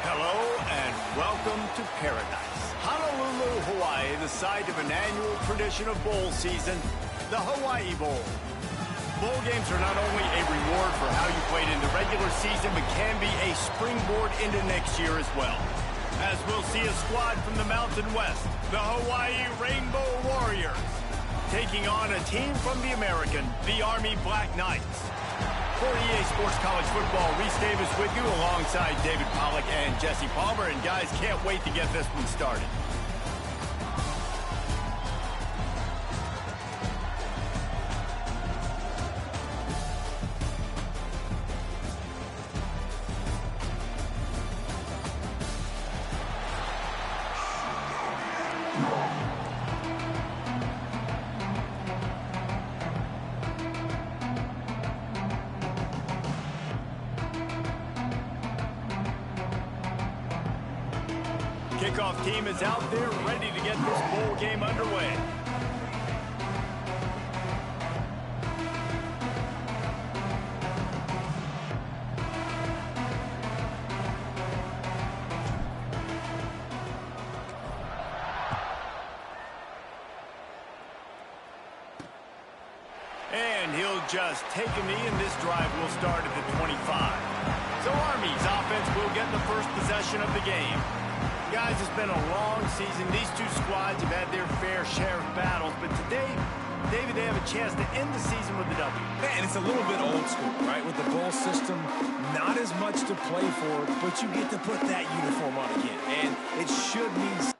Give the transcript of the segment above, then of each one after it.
Hello and welcome to paradise. Honolulu, Hawaii, the site of an annual tradition of bowl season, the Hawaii Bowl. Bowl games are not only a reward for how you played in the regular season, but can be a springboard into next year as well. As we'll see a squad from the Mountain West, the Hawaii Rainbow Warriors, taking on a team from the American, the Army Black Knights. For EA Sports College Football, Reese Davis with you alongside David Pollack and Jesse Palmer. And guys, can't wait to get this one started. Kickoff team is out there ready to get this bowl game underway. And he'll just take a knee, and this drive will start at the 25. So Army's offense will get the first possession of the game. Guys, it's been a long season. These two squads have had their fair share of battles, but today, David, they have a chance to end the season with a W. And it's a little bit old school, right? With the bowl system, not as much to play for, but you get to put that uniform on again. And it should mean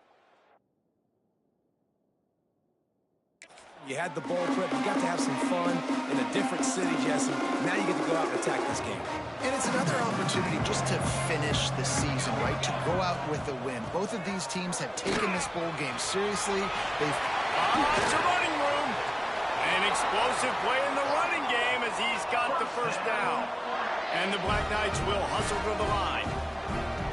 you had the bowl prep, you got to have some fun in a different city, Jesse. Now you get to go out and attack this game. And it's another opportunity just to finish the season, right? To go out with a win. Both of these teams have taken this bowl game seriously. It's a running room. An explosive play in the running game as he's got the first down. And the Black Knights will hustle to the line.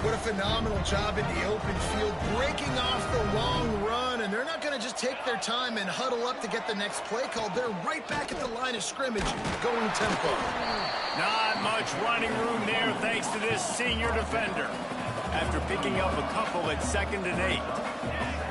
What a phenomenal job in the open field, breaking off the long run, and they're not going to just take their time and huddle up to get the next play call. They're right back at the line of scrimmage, going tempo. Not much running room there thanks to this senior defender. After picking up a couple at 2nd and 8.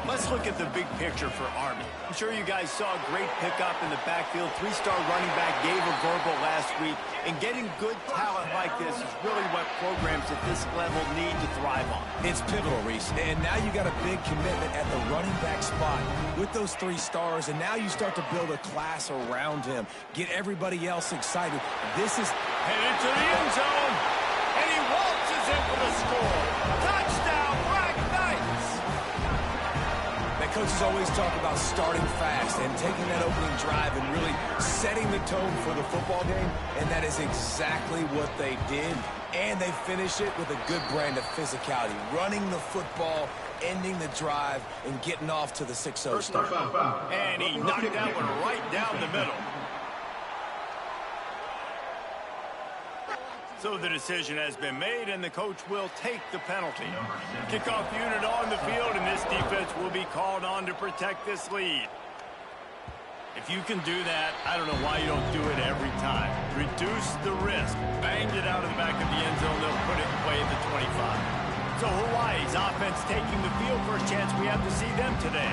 Let's look at the big picture for Army. I'm sure you guys saw a great pickup in the backfield. 3-star running back gave a verbal last week. And getting good talent like this is really what programs at this level need to thrive on. It's pivotal, Reese. And now you got a big commitment at the running back spot with those 3 stars. And now you start to build a class around him. Get everybody else excited. This is headed to the end zone. And he waltzes in for the score. Touchdown, Black Knights! Coaches always talk about starting fast and taking that opening drive and really setting the tone for the football game, and that is exactly what they did. And they finish it with a good brand of physicality, running the football, ending the drive, and getting off to the 6-0 start. And he knocked that one right down the middle. So the decision has been made, and the coach will take the penalty. Kickoff unit on the field, and this defense will be called on to protect this lead. If you can do that, I don't know why you don't do it every time. Reduce the risk. Banged it out of the back of the end zone. They'll put it in play at the 25. So Hawaii's offense taking the field for a chance. We have to see them today.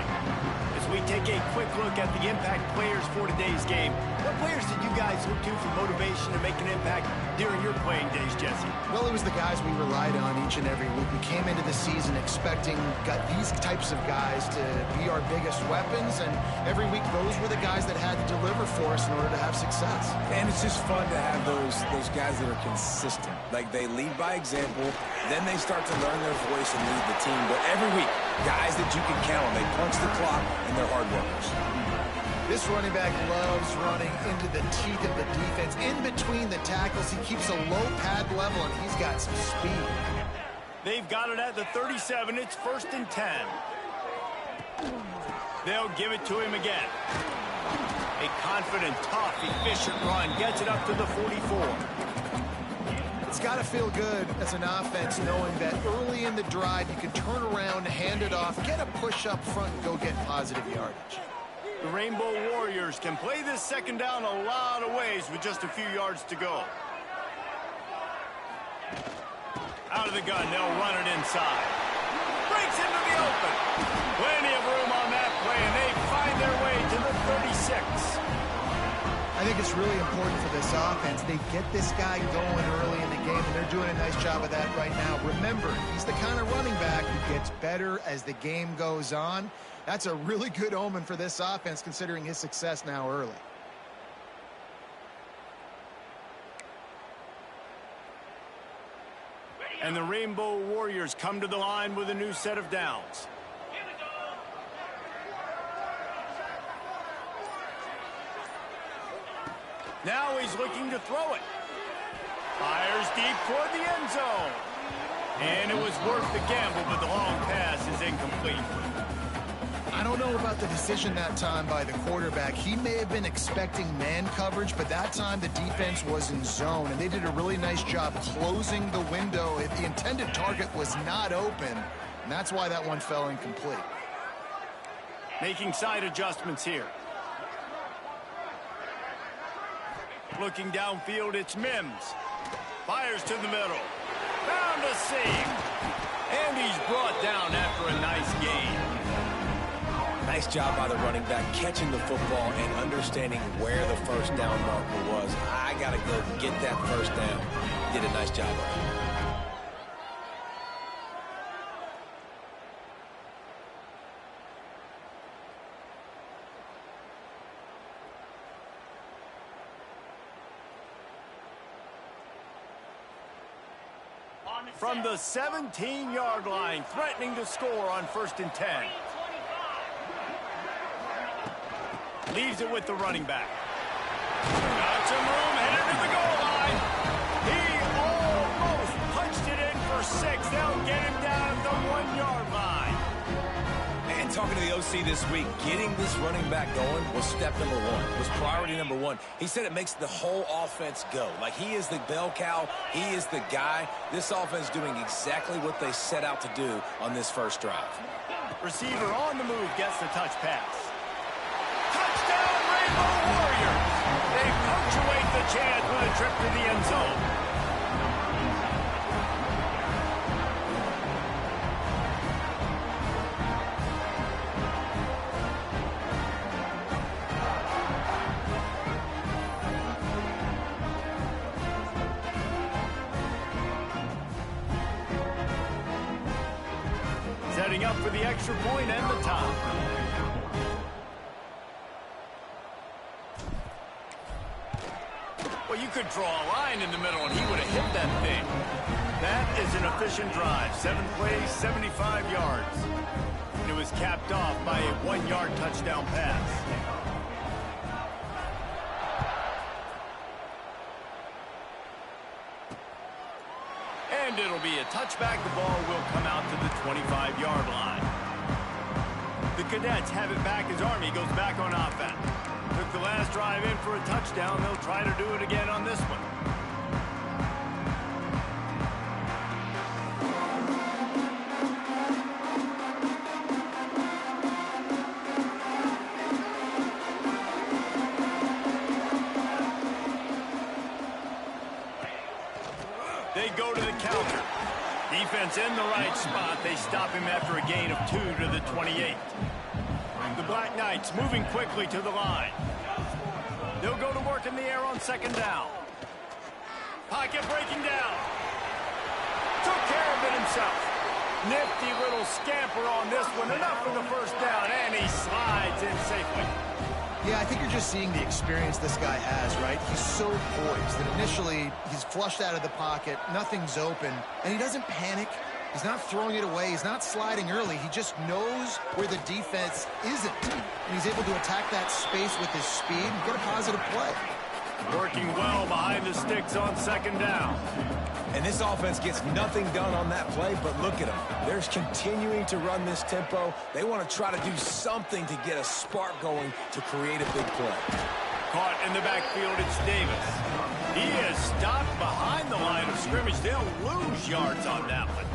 As we take a quick look at the impact players for today's game, what players did you guys look to for motivation to make an impact during your playing days, Jesse? Well, it was the guys we relied on each and every week. We came into the season expecting these types of guys to be our biggest weapons, and every week those were the guys that had to deliver for us in order to have success. And it's just fun to have those guys that are consistent. Like, they lead by example, then they start to learn their voice and lead the team. But every week, guys that you can count on, they punch the clock, and they're hard workers. This running back loves running into the teeth of the defense. In between the tackles, he keeps a low pad level, and he's got some speed. They've got it at the 37. It's 1st and 10. They'll give it to him again. A confident, tough, efficient run gets it up to the 44. It's got to feel good as an offense knowing that early in the drive you can turn around, hand it off, get a push up front, and go get positive yardage. The Rainbow Warriors can play this 2nd down a lot of ways with just a few yards to go. Out out of the gun. They'll run it inside. Breaks into the open. Plenty of room on that play, and they find their way to the 36. I think it's really important for this offense. They get this guy going early in the game, and they're doing a nice job of that right now. Remember, he's the kind of running back who gets better as the game goes on. That's a really good omen for this offense, considering his success now early. And the Rainbow Warriors come to the line with a new set of downs. Now he's looking to throw it. Fires deep toward the end zone. And it was worth the gamble, but the long pass is incomplete. I don't know about the decision that time by the quarterback. He may have been expecting man coverage, but that time the defense was in zone, and they did a really nice job closing the window. The intended target was not open, and that's why that one fell incomplete. Making side adjustments here. Looking downfield, it's Mims. Fires to the middle. Found a seam. And he's brought down after a nice gain. Nice job by the running back catching the football and understanding where the first down marker was. I got to go get that first down. Did a nice job of it. From the 17-yard line, threatening to score on 1st and 10. Leaves it with the running back. Got some room, headed to the goal line. He almost punched it in for 6. They'll get him down at the 1-yard line. And talking to the OC this week, getting this running back going was step number 1, was priority number 1. He said it makes the whole offense go. Like, he is the bell cow. He is the guy. This offense doing exactly what they set out to do on this first drive. Receiver on the move gets the touch pass. Touchdown, Rainbow Warriors! They punctuate the chance with a trip to the end zone. Setting up for the extra point and the top. Well, you could draw a line in the middle and he would have hit that thing. That is an efficient drive. 7 plays, 75 yards. And it was capped off by a 1-yard touchdown pass. And it'll be a touchback. The ball will come out to the 25-yard line. The Cadets have it back as Army goes back on offense. Took the last drive in for a touchdown. They'll try to do it again on this one. They go to the counter. Defense in the right spot. They stop him after a gain of 2 to the 28. The Black Knights moving quickly to the line. They'll go to work in the air on 2nd down. Pocket breaking down. Took care of it himself. Nifty little scamper on this one. Enough for the first down, and he slides in safely. Yeah, I think you're just seeing the experience this guy has, right? He's so poised that initially he's flushed out of the pocket, nothing's open, and he doesn't panic. He's not throwing it away. He's not sliding early. He just knows where the defense isn't. And he's able to attack that space with his speed and get a positive play. Working well behind the sticks on 2nd down. And this offense gets nothing done on that play, but look at them. They're continuing to run this tempo. They want to try to do something to get a spark going to create a big play. Caught in the backfield, it's Davis. He is stopped behind the line of scrimmage. They'll lose yards on that one.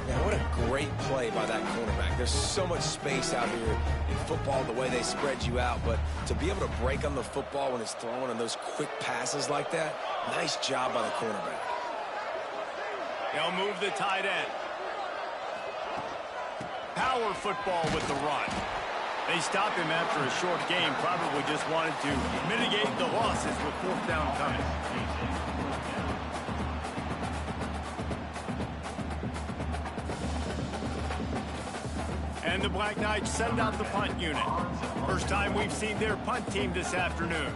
Man, what a great play by that cornerback. There's so much space out here in football, the way they spread you out, but to be able to break on the football when it's thrown on those quick passes like that, nice job by the cornerback. They'll move the tight end. Power football with the run. They stopped him after a short game, probably just wanted to mitigate the losses with fourth down coming. And the Black Knights send out the punt unit. First time we've seen their punt team this afternoon.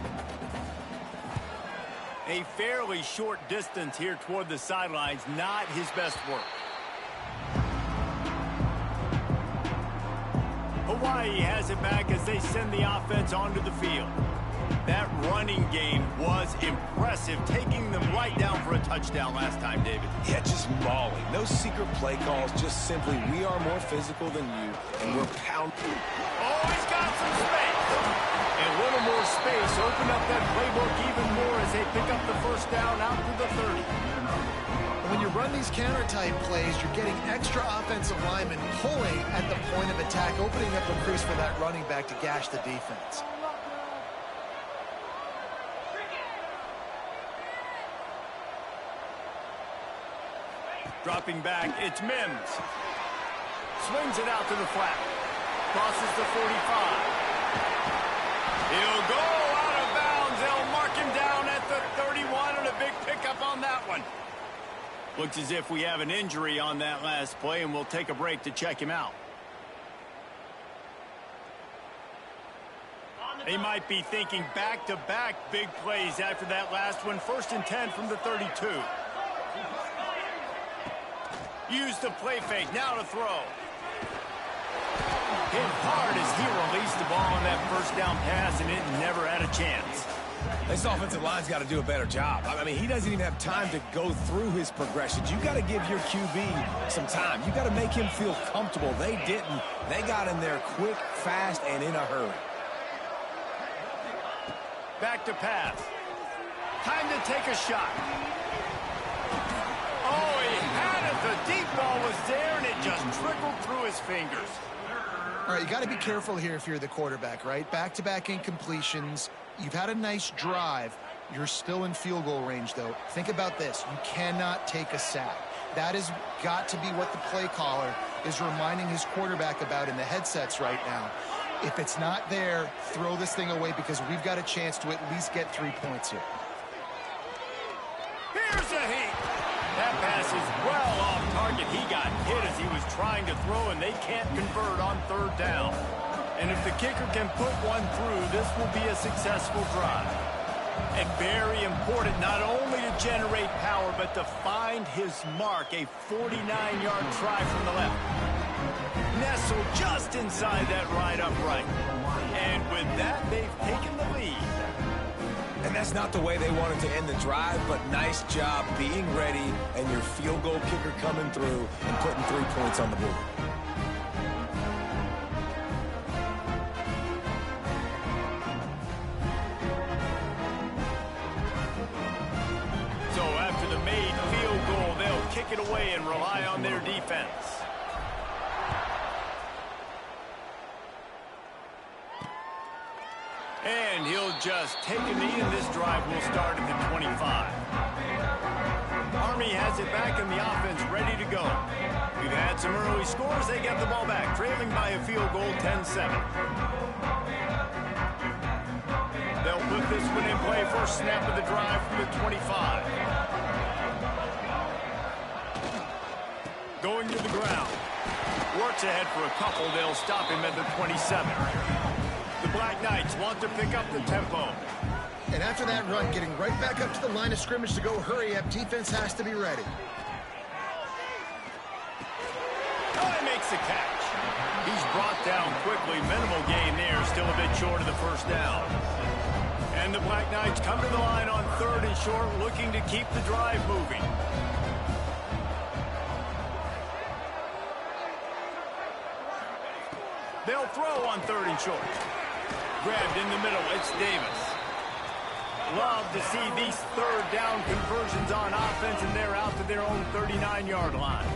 A fairly short distance here toward the sidelines, not his best work. Hawaii has it back as they send the offense onto the field. That running game was impressive, taking them right down for a touchdown last time, David. Yeah, just mauling. No secret play calls, just simply we are more physical than you, and we're pounding. Oh, he's got some space. A little more space opened up that playbook even more as they pick up the first down out to the 30. When you run these counter-type plays, you're getting extra offensive linemen pulling at the point of attack, opening up a crease for that running back to gash the defense. Dropping back, it's Mims. Swings it out to the flat. Crosses the 45. He'll go out of bounds. They'll mark him down at the 31, and a big pickup on that one. Looks as if we have an injury on that last play, and we'll take a break to check him out. They might be thinking back-to-back big plays after that last one. 1st and 10 from the 32. Use the play fake. Now to throw. Hit hard as he released the ball on that first down pass, and it never had a chance. This offensive line's got to do a better job. I mean, he doesn't even have time to go through his progressions. You got to give your QB some time. You got to make him feel comfortable. They didn't. They got in there quick, fast, and in a hurry. Back to pass. Time to take a shot. Oh, he had it. The deep ball was there, and it just trickled through his fingers. All right, you got to be careful here if you're the quarterback, right? Back-to-back incompletions. You've had a nice drive. You're still in field goal range, though. Think about this. You cannot take a sack. That has got to be what the play caller is reminding his quarterback about in the headsets right now. If it's not there, throw this thing away because we've got a chance to at least get 3 points here. Here's a heat. That pass is well off target. He got hit as he was trying to throw, and they can't convert on 3rd down. And if the kicker can put one through, this will be a successful drive. And very important not only to generate power, but to find his mark, a 49-yard try from the left. Nestled just inside that right upright. And with that, they've taken the lead. And that's not the way they wanted to end the drive, but nice job being ready and your field goal kicker coming through and putting 3 points on the board. So after the made field goal, they'll kick it away and rely on their defense. And he'll just take a knee, and this drive will start at the 25. Army has it back, and the offense ready to go. We've had some early scores. They get the ball back, trailing by a field goal, 10-7. They'll put this one in play. First snap of the drive from the 25. Going to the ground. Works ahead for a couple. They'll stop him at the 27. The Black Knights want to pick up the tempo. And after that run, getting right back up to the line of scrimmage to go hurry up, defense has to be ready. Oh, he makes the catch. He's brought down quickly. Minimal gain there, still a bit short of the first down. And the Black Knights come to the line on 3rd and short, looking to keep the drive moving. They'll throw on 3rd and short. Grabbed in the middle, it's Davis. Love to see these 3rd down conversions on offense, and they're out to their own 39-yard line.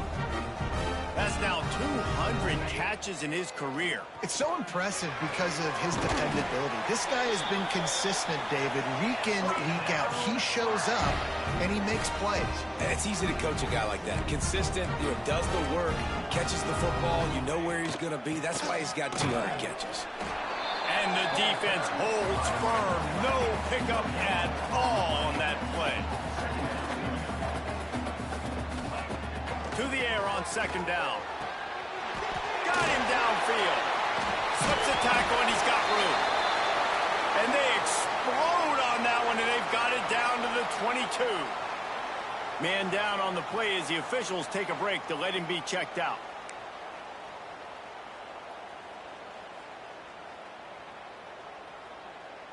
That's now 200 catches in his career. It's so impressive because of his dependability. This guy has been consistent, David, week in, week out. He shows up, and he makes plays. And it's easy to coach a guy like that. Consistent, does the work, catches the football, you know where he's going to be. That's why he's got 200 catches. And the defense holds firm. No pickup at all on that play. To the air on second down. Got him downfield. Slips a tackle, and he's got room. And they explode on that one, and they've got it down to the 22. Man down on the play as the officials take a break to let him be checked out.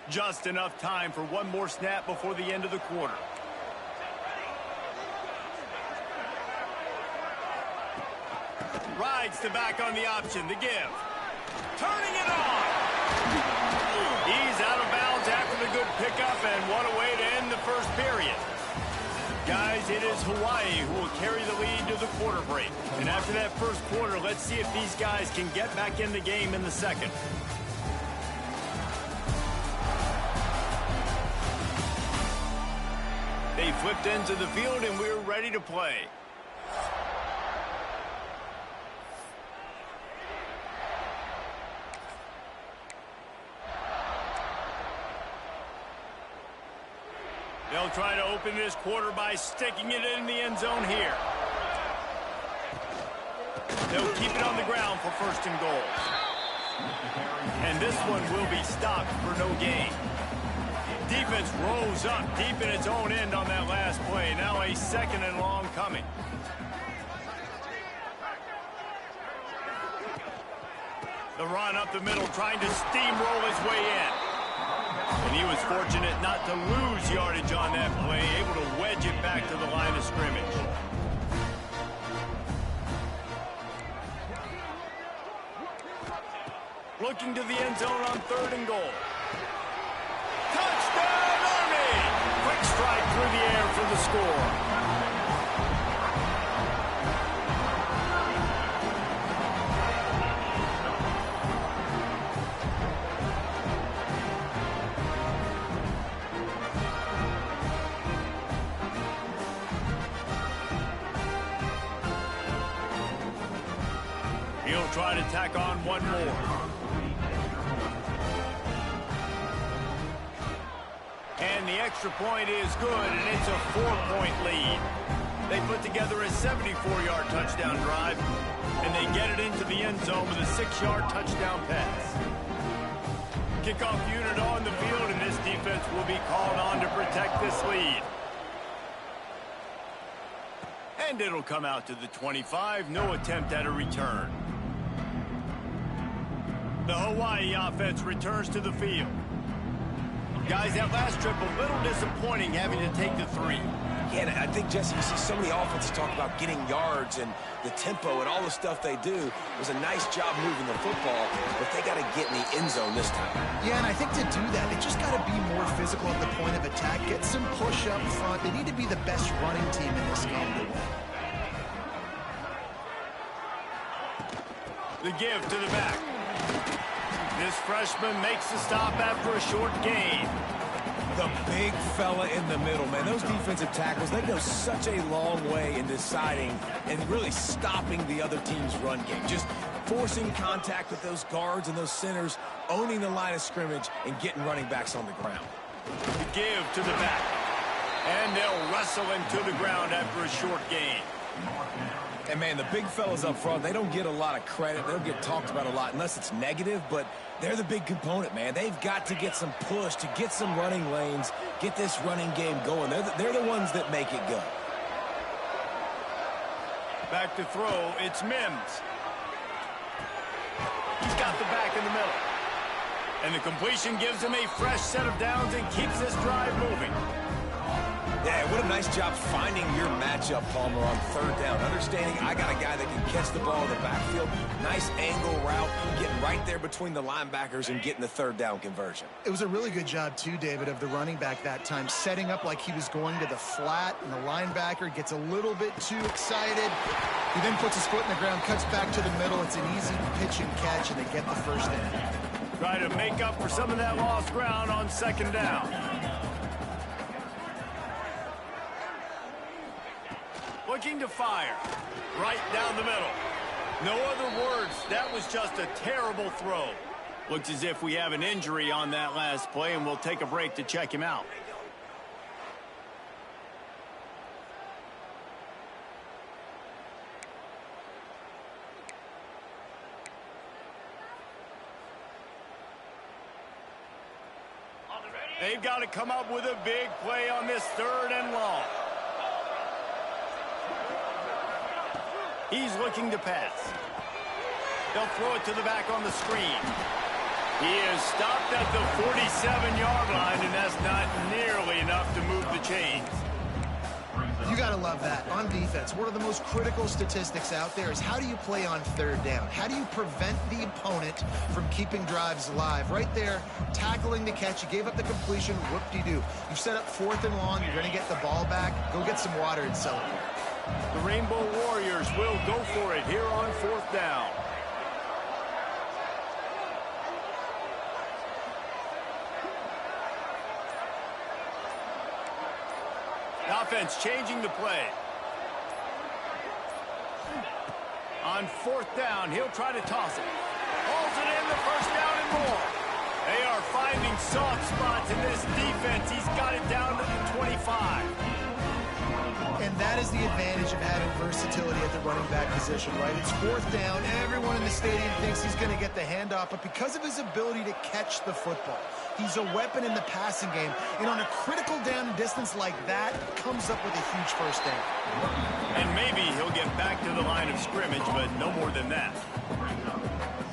Just enough time for one more snap before the end of the quarter. Rides the back on the option, the give. Turning it on. He's out of bounds after the good pickup, and what a way to end the first period. Guys, it is Hawaii who will carry the lead to the quarter break. And after that first quarter, let's see if these guys can get back in the game in the second. They flipped into the field, and we're ready to play. They'll try to open this quarter by sticking it in the end zone here. They'll keep it on the ground for first and goal. And this one will be stopped for no gain. Defense rose up deep in its own end on that last play. Now a second and long coming. The run up the middle, trying to steamroll his way in. And he was fortunate not to lose yardage on that play, able to wedge it back to the line of scrimmage. Looking to the end zone on third and goal. Touchdown, Army! Quick strike through the air for the score. He'll try to tack on one more. And the extra point is good, and it's a 4-point lead. They put together a 74-yard touchdown drive, and they get it into the end zone with a 6-yard touchdown pass. Kickoff unit on the field, and this defense will be called on to protect this lead. And it'll come out to the 25, no attempt at a return. The Hawaii offense returns to the field. Guys, that last trip a little disappointing having to take the 3. Yeah, and I think, Jesse, you see so many offenses talk about getting yards and the tempo and all the stuff they do. It was a nice job moving the football, but they got to get in the end zone this time. Yeah, and I think to do that, they just got to be more physical at the point of attack, get some push up front. They need to be the best running team in this game to win. The give to the back. This freshman makes the stop after a short gain. The big fella in the middle, man. Those defensive tackles, they go such a long way in deciding and really stopping the other team's run game. Just forcing contact with those guards and those centers, owning the line of scrimmage, and getting running backs on the ground. The give to the back. And they'll wrestle him to the ground after a short gain. And, man, the big fellas up front, they don't get a lot of credit. They don't get talked about a lot unless it's negative, but they're the big component, man. They've got to get some push, to get some running lanes, get this running game going. They're the ones that make it go. Back to throw, it's Mims. He's got the back in the middle. And the completion gives him a fresh set of downs and keeps this drive moving. Yeah, what a nice job finding your matchup, Palmer, on third down. Understanding I got a guy that can catch the ball in the backfield. Nice angle route, getting right there between the linebackers and getting the third down conversion. It was a really good job, too, David, of the running back that time, setting up like he was going to the flat, and the linebacker gets a little bit too excited. He then puts his foot in the ground, cuts back to the middle. It's an easy pitch and catch, and they get the first down. Try to make up for some of that lost ground on second down. Looking to fire. Right down the middle. No other words. That was just a terrible throw. Looks as if we have an injury on that last play, and we'll take a break to check him out. They've got to come up with a big play on this third and long. He's looking to pass. They'll throw it to the back on the screen. He is stopped at the 47-yard line, and that's not nearly enough to move the chains. You got to love that. On defense, one of the most critical statistics out there is how do you play on third down? How do you prevent the opponent from keeping drives alive? Right there, tackling the catch. You gave up the completion. Whoop-de-doo. You've set up fourth and long. You're going to get the ball back. Go get some water and celebrate. The Rainbow Warriors will go for it here on fourth down. Offense changing the play. On fourth down, he'll try to toss it. Hauls it in, the first down and more. They are finding soft spots in this defense. He's got it down to the 25. And that is the advantage of having versatility at the running back position, right? It's fourth down. Everyone in the stadium thinks he's going to get the handoff, but because of his ability to catch the football, he's a weapon in the passing game. And on a critical down and distance like that, comes up with a huge first down. And maybe he'll get back to the line of scrimmage, but no more than that.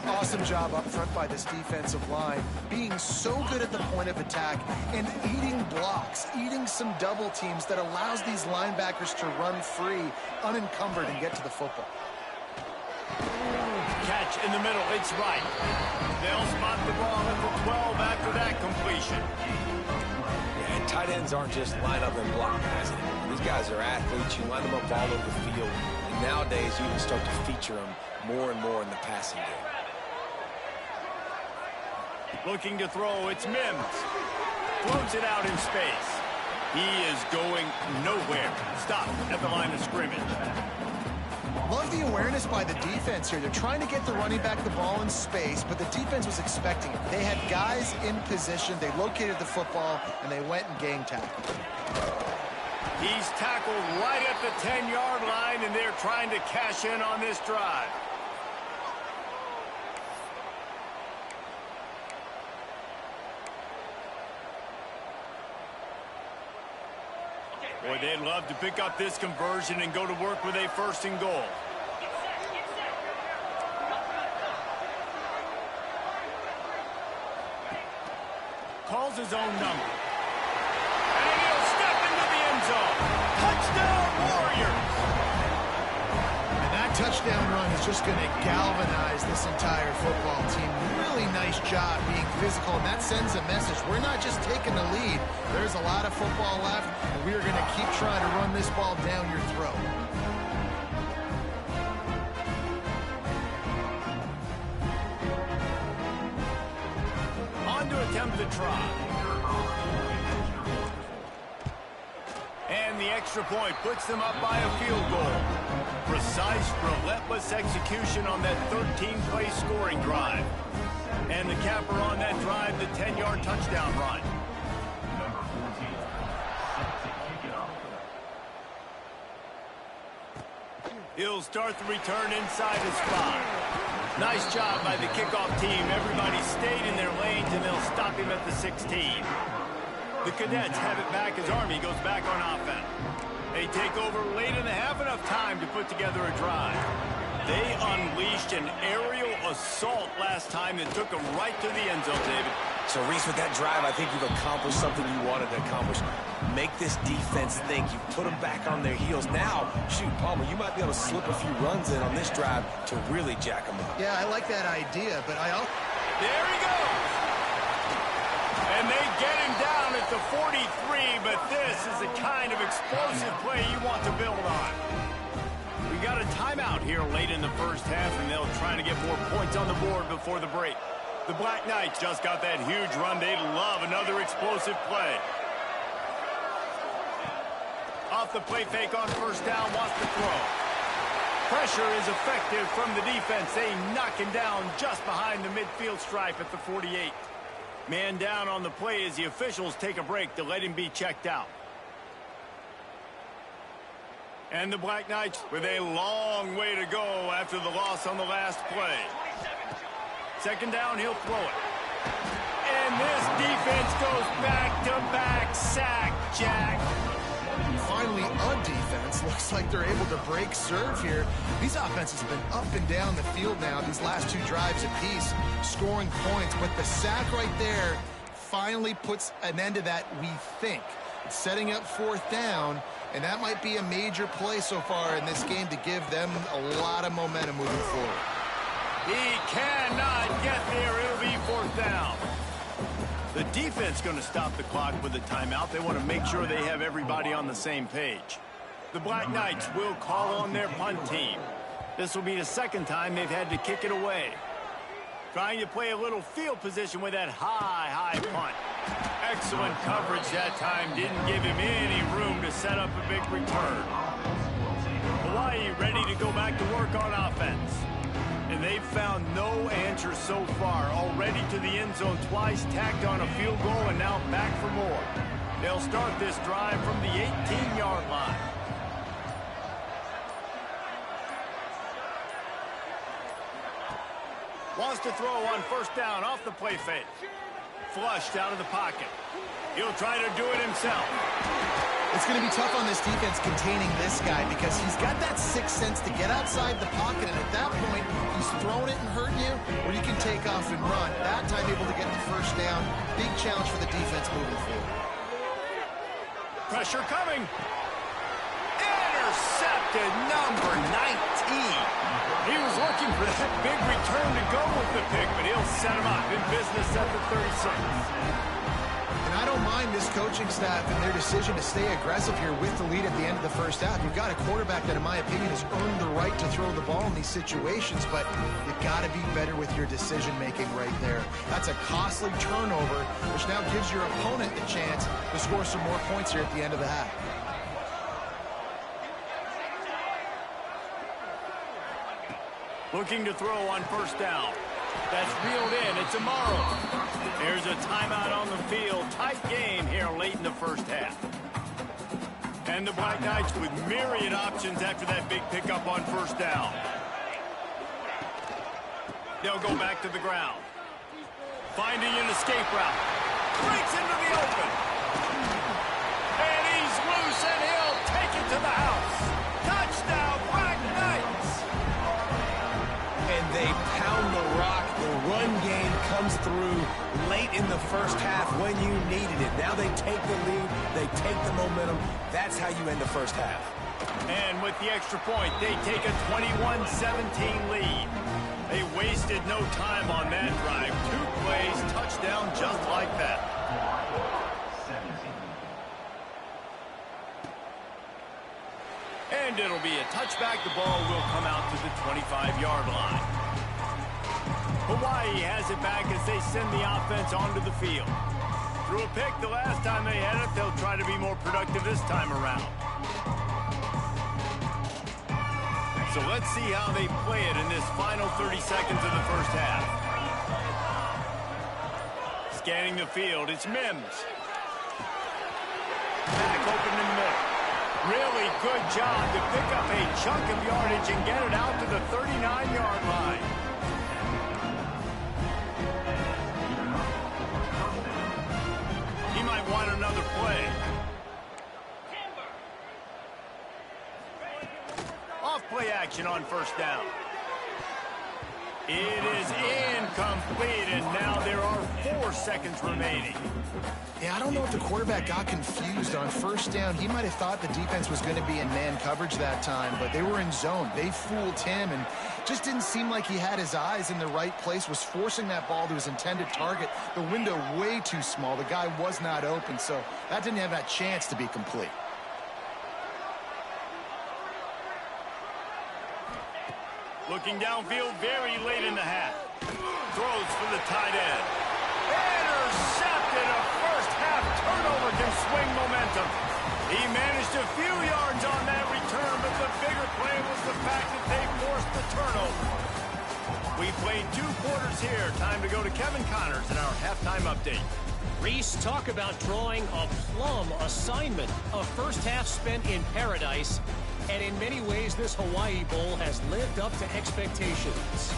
Awesome job up front by this defensive line, being so good at the point of attack and eating blocks, eating some double teams that allows these linebackers to run free, unencumbered, and get to the football. Catch in the middle, it's right. They'll spot the ball at the 12 after that completion. Yeah, and tight ends aren't just line up and block guys anymore. These guys are athletes. You line them up all over the field. And nowadays, you can start to feature them more and more in the passing game. Looking to throw, it's Mims. Throws it out in space. He is going nowhere. Stop at the line of scrimmage. Love the awareness by the defense here. They're trying to get the running back the ball in space, but the defense was expecting it. They had guys in position. They located the football, and they went and gang tackled. He's tackled right at the 10-yard line, and they're trying to cash in on this drive. Boy, they'd love to pick up this conversion and go to work with a first and goal. Calls his own number. And he'll step into the end zone. Touchdown, Warriors! And that touchdown run is just going to galvanize this entire football team. Really nice job being physical, and that sends a message. We're not just taking the lead. There's a lot of football left, and we are going to keep trying to run this ball down your throat. On to attempt the try. And the extra point puts them up by a field goal. Precise, relentless execution on that 13-play scoring drive. And the capper on that drive, the 10-yard touchdown run. He'll start the return inside his 5. Nice job by the kickoff team. Everybody stayed in their lanes, and they'll stop him at the 16. The Cadets have it back as Army goes back on offense. They take over late in the half, enough time to put together a drive. They unleashed an aerial assault last time that took them right to the end zone, David. So, Reese, with that drive, I think you've accomplished something you wanted to accomplish. make this defense think. You put them back on their heels. Now, shoot, Palmer, you might be able to slip a few runs in on this drive to really jack them up. Yeah, I like that idea, but There he goes! And they get him down at the 43, but this is the kind of explosive play you want to build on. We got a timeout here late in the first half, and they'll try to get more points on the board before the break. The Black Knights just got that huge run. They'd love another explosive play. Off the play fake on first down, wants to throw. Pressure is effective from the defense. They knock him down just behind the midfield stripe at the 48. Man down on the play as the officials take a break to let him be checked out. And the Black Knights with a long way to go after the loss on the last play. Second down, he'll throw it. And this defense goes back-to-back sack, Jack. finally a defense. Looks like they're able to break serve here. These offenses have been up and down the field now, these last two drives apiece, scoring points. But the sack right there finally puts an end to that, we think. It's setting up fourth down, and that might be a major play so far in this game to give them a lot of momentum moving forward. He cannot get there. It'll be fourth down. The defense going to stop the clock with a timeout. They want to make sure they have everybody on the same page. The Black Knights will call on their punt team. This will be the second time they've had to kick it away. Trying to play a little field position with that high punt. Excellent coverage that time. Didn't give him any room to set up a big return. Hawaii ready to go back to work on offense. And they've found no answer so far. Already to the end zone twice, tacked on a field goal, and now back for more. They'll start this drive from the 18-yard line. Wants to throw on first down off the play fake. Flushed out of the pocket. He'll try to do it himself. It's going to be tough on this defense containing this guy because he's got that sixth sense to get outside the pocket, and at that point, he's throwing it and hurting you, or you can take off and run. That time able to get the first down. Big challenge for the defense moving forward. Pressure coming. Intercepted, number 19. He was looking for that big return to go with the pick, but he'll set him up in business at the 36. And I don't mind this coaching staff and their decision to stay aggressive here with the lead at the end of the first half. You've got a quarterback that, in my opinion, has earned the right to throw the ball in these situations, but you've got to be better with your decision-making right there. That's a costly turnover, which now gives your opponent the chance to score some more points here at the end of the half. Looking to throw on first down. That's reeled in. It's Amaro. There's a timeout on the field. Tight game here late in the first half. And the Black Knights with myriad options after that big pickup on first down. They'll go back to the ground. Finding an escape route. Breaks into the open. And he's loose, and he'll take it to the house. Touchdown, Black Knights. And they pound the rock. The run game comes through late in the first half when you needed it. Now they take the lead. They take the momentum. That's how you end the first half. And with the extra point, they take a 21-17 lead. They wasted no time on that drive. 2 plays, touchdown just like that. And it'll be a touchback. The ball will come out to the 25-yard line. Hawaii has it back as they send the offense onto the field. Threw a pick the last time they had it. They'll try to be more productive this time around. So let's see how they play it in this final 30 seconds of the first half. Scanning the field, it's Mims. Back open in the middle. Really good job to pick up a chunk of yardage and get it out to the 39-yard line. He might want another play. Off play action on first down. It is incomplete, and now there are 4 seconds remaining. Yeah, I don't know if the quarterback got confused on first down. He might have thought the defense was going to be in man coverage that time, but they were in zone. They fooled him and just didn't seem like he had his eyes in the right place, was forcing that ball to his intended target. The window way too small. The guy was not open, so that didn't have that chance to be complete. Looking downfield very late in the half. Throws for the tight end. Intercepted. A first half turnover can swing momentum. He managed a few yards on that return, but the bigger play was the fact that they forced the turnover. We played 2 quarters here. Time to go to Kevin Connors in our halftime update. Reese, talk about drawing a plum assignment. A first half spent in paradise. And in many ways, this Hawaii Bowl has lived up to expectations.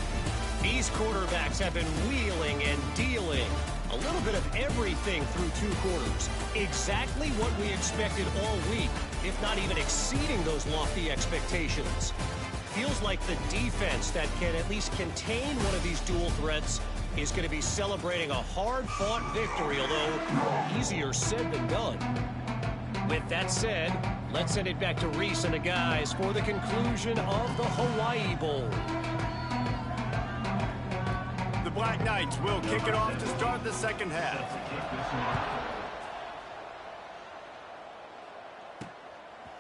These quarterbacks have been wheeling and dealing. A little bit of everything through 2 quarters. Exactly what we expected all week, if not even exceeding those lofty expectations. Feels like the defense that can at least contain one of these dual threats is going to be celebrating a hard-fought victory, although easier said than done. With that said, let's send it back to Reese and the guys for the conclusion of the Hawaii Bowl. The Black Knights will kick it off to start the second half.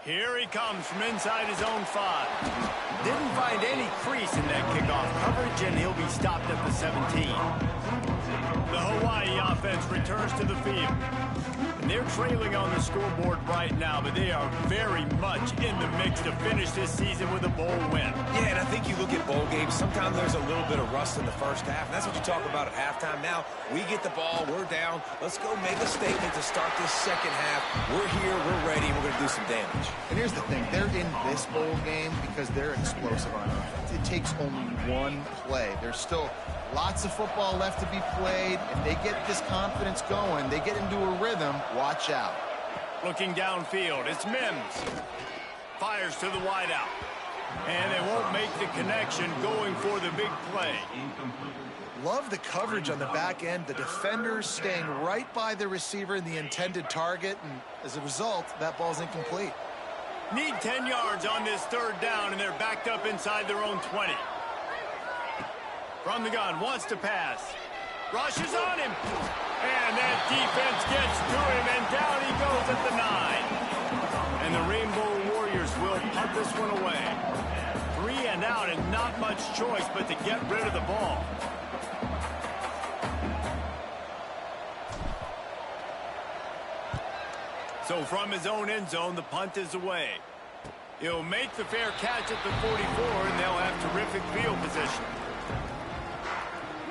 Here he comes from inside his own 5. Didn't find any crease in that kickoff coverage, and he'll be stopped at the 17. The Hawaii offense returns to the field. And they're trailing on the scoreboard right now, but they are very much in the mix to finish this season with a bowl win. Yeah, and I think you look at bowl games, sometimes there's a little bit of rust in the first half, and that's what you talk about at halftime. Now, we get the ball, we're down. Let's go make a statement to start this second half. We're here, we're ready, we're going to do some damage. And here's the thing. They're in this bowl game because they're explosive on offense. It takes only one play. There's still lots of football left to be played, and they get this confidence going. They get into a rhythm. Watch out. Looking downfield, it's Mims. Fires to the wideout. And they won't make the connection going for the big play. Love the coverage on the back end. The defenders staying right by the receiver in the intended target, and as a result, that ball's incomplete. Need 10 yards on this 3rd down, and they're backed up inside their own 20. From the gun, wants to pass. Rushes on him. And that defense gets to him, and down he goes at the 9. And the Rainbow Warriors will punt this one away. 3 and out, and not much choice but to get rid of the ball. So from his own end zone, the punt is away. He'll make the fair catch at the 44, and they'll have terrific field position.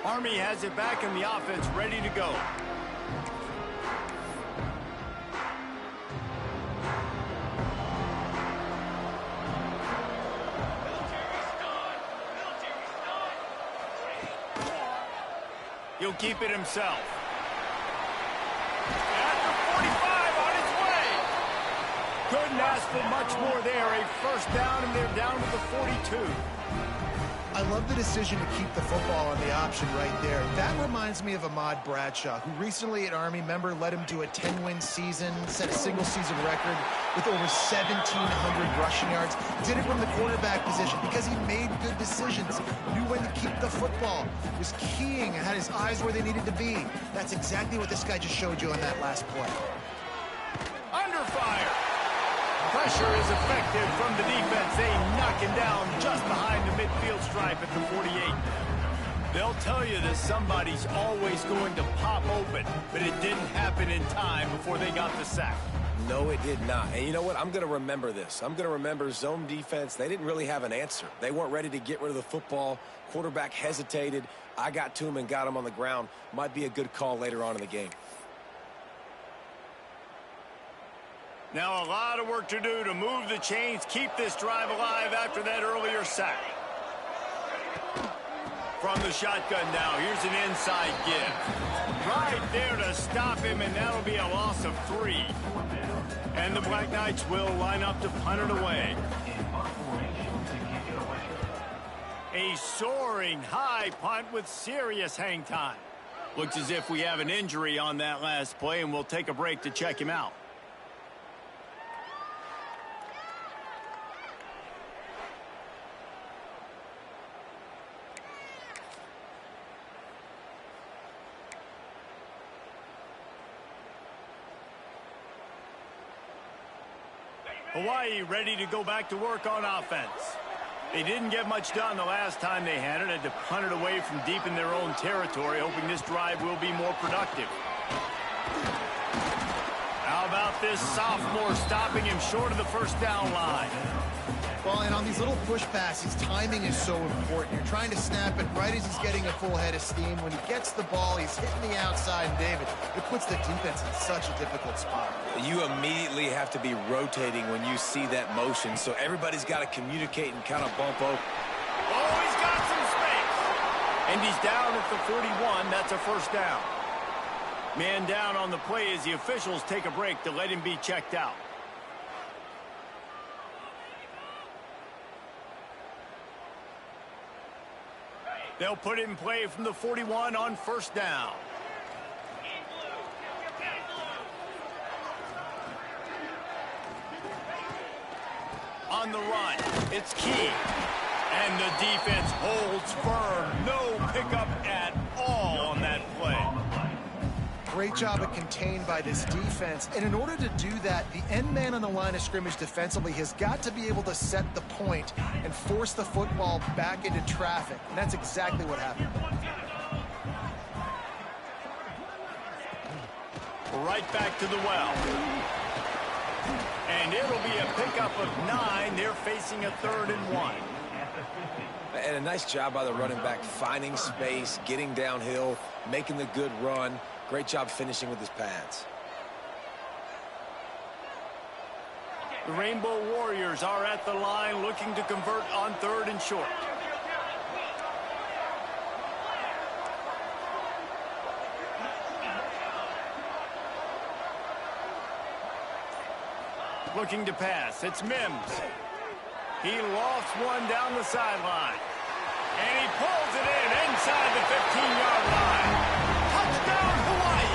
Army has it back in the offense, ready to go. He'll keep it himself. At the 45, on its way. Couldn't ask for much more there. A first down, and they're down to the 42. I love the decision to keep the football on the option right there. That reminds me of Ahmad Bradshaw, who recently at Army, member, led him to a 10-win season, set a single-season record with over 1,700 rushing yards. Did it from the quarterback position because he made good decisions, knew when to keep the football, was keying and had his eyes where they needed to be. That's exactly what this guy just showed you on that last play. Under fire. Pressure is effective from the defense. They knock him down just behind the midfield stripe at the 48. They'll tell you that somebody's always going to pop open, but it didn't happen in time before they got the sack. No, it did not. And you know what? I'm going to remember this. I'm going to remember zone defense. They didn't really have an answer. They weren't ready to get rid of the football. Quarterback hesitated. I got to him and got him on the ground. Might be a good call later on in the game. Now a lot of work to do to move the chains, keep this drive alive after that earlier sack. From the shotgun now, here's an inside give. Right there to stop him, and that'll be a loss of 3. And the Black Knights will line up to punt it away. A A soaring high punt with serious hang time. Looks as if we have an injury on that last play, and we'll take a break to check him out. Hawaii ready to go back to work on offense. They didn't get much done the last time they had it. Had to punt it away from deep in their own territory, hoping this drive will be more productive. How about this sophomore stopping him short of the first down line? Well, and on these little push passes, timing is so important. You're trying to snap it right as he's getting a full head of steam. When he gets the ball, he's hitting the outside, and David, it puts the defense in such a difficult spot. You immediately have to be rotating when you see that motion, so everybody's got to communicate and kind of bump over. Oh, he's got some space. And he's down at the 41. That's a first down. Man down on the play as the officials take a break to let him be checked out. They'll put it in play from the 41 on first down. On the run, it's Key. And the defense holds firm. No pickup at all on that play. Great job of contained by this defense. And in order to do that, the end man on the line of scrimmage defensively has got to be able to set the point and force the football back into traffic. And that's exactly what happened. Right back to the well. And it'll be a pickup of 9. They're facing a 3rd and 1. And a nice job by the running back, finding space, getting downhill, making the good run. Great job finishing with his pads. The Rainbow Warriors are at the line looking to convert on 3rd and short. Looking to pass. It's Mims. He lofts one down the sideline. And he pulls it in inside the 15-yard line. Touchdown, Hawaii!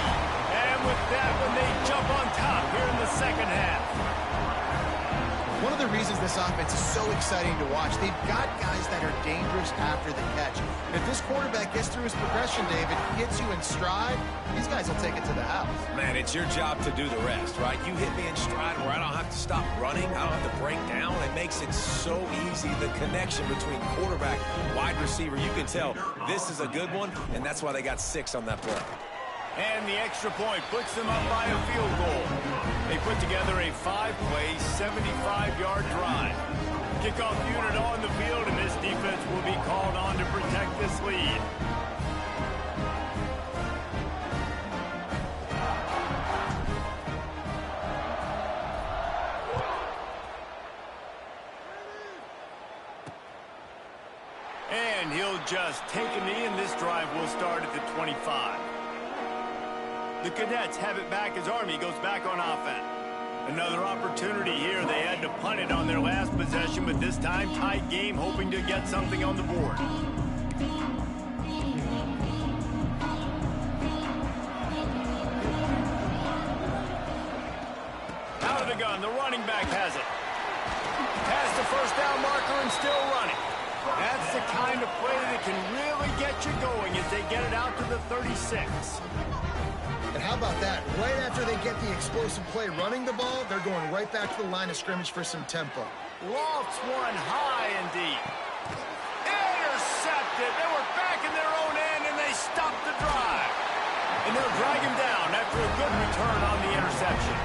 And with that one, they jump on top here in the second half. One of the reasons this offense is so exciting to watch, they've got guys that are dangerous after the catch. And if this quarterback gets through his progression, David, hits you in stride, these guys will take it to the house. Man, it's your job to do the rest, right? You hit me in stride where I don't have to stop running. I don't have to break down. It makes it so easy, the connection between quarterback, wide receiver. You can tell this is a good one, and that's why they got 6 on that play. And the extra point puts them up by a field goal. They put together a 5-play, 75-yard drive. Kickoff unit on the field, and this defense will be called on to protect this lead. And he'll just take a knee, and this drive will start at the 25. The Cadets have it back as Army goes back on offense. Another opportunity here. They had to punt it on their last possession, but this time tight game, hoping to get something on the board. Out of the gun, the running back has it. Past the first down marker and still running. That's the kind of play that can really get you going as they get it out to the 36. And how about that? Right after they get the explosive play running the ball, they're going right back to the line of scrimmage for some tempo. Lofts one high and deep. Intercepted. They were back in their own end, and they stopped the drive. And they'll drag him down after a good return on the interception.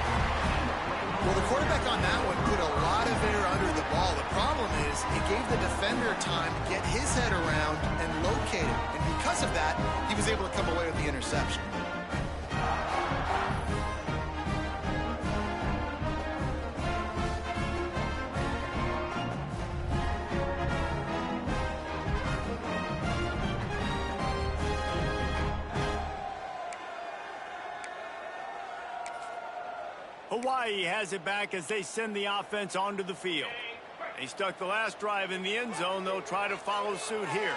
Well, the quarterback on that one put a lot of air under the ball. The problem is he gave the defender time to get his head around and locate it. And because of that, he was able to come away with the interception. Hawaii has it back as they send the offense onto the field. He stuck the last drive in the end zone. They'll try to follow suit here.